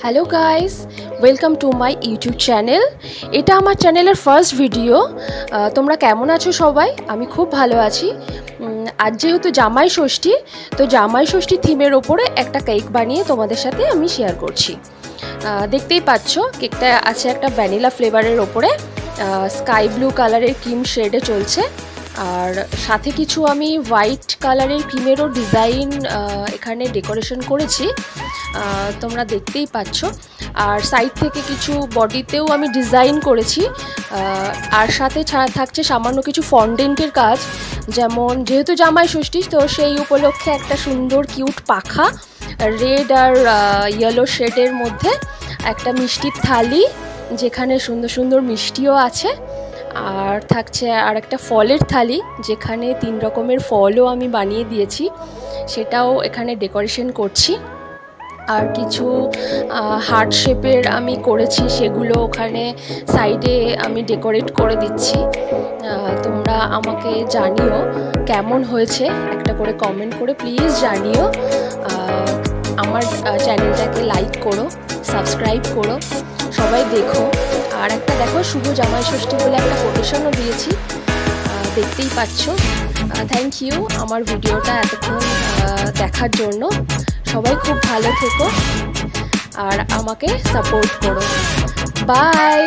Hello guys, welcome to my YouTube channel. এটা আমার চ্যানেলের ফার্স্ট ভিডিও। তোমরা কেমন আছো সবাই? আমি খুব ভালো আছি। আজ যেহেতু জামাই ষষ্ঠী, তো জামাই ষষ্ঠী থিমের ওপরে একটা কেক বানিয়ে তোমাদের সাথে আমি শেয়ার করছি। দেখতেই পাচ্ছ কেকটা আছে একটা ভ্যানিলা ফ্লেভারের ওপরে, স্কাই ব্লু কালারের ক্রিম শেডে চলছে। আর সাথে কিছু আমি হোয়াইট কালারের ক্রিমেরও ডিজাইন এখানে ডেকোরেশন করেছি, তোমরা দেখতেই পাচ্ছ। আর সাইড থেকে কিছু বডিতেও আমি ডিজাইন করেছি। আর সাথে থাকছে সামান্য কিছু ফন্ডেন্টের কাজ, যেমন যেহেতু জামাই ষষ্ঠী, তো সেই উপলক্ষে একটা সুন্দর কিউট পাখা রেড আর ইয়েলো শেডের মধ্যে, একটা মিষ্টির থালি যেখানে সুন্দর সুন্দর মিষ্টিও আছে, আর থাকছে আর একটা ফলের থালি যেখানে 3 রকমের ফলও আমি বানিয়ে দিয়েছি, সেটাও এখানে ডেকোরেশন করছি। আর কিছু হার্ট শেপের আমি করেছি, সেগুলো ওখানে সাইডে আমি ডেকোরেট করে দিচ্ছি। তোমরা আমাকে জানিও কেমন হয়েছে, একটা করে কমেন্ট করে প্লিজ জানিও। আমার চ্যানেলটাকে লাইক করো, সাবস্ক্রাইব করো, সবাই দেখো। আর একটা দেখো, শুভ জামাই ষষ্ঠী বলে একটা কোটেশনও দিয়েছি, দেখতেই পাচ্ছ। থ্যাংক ইউ আমার ভিডিওটা এতক্ষণ দেখার জন্য। সবাই খুব ভালো থেকো আর আমাকে সাপোর্ট করো। বাই।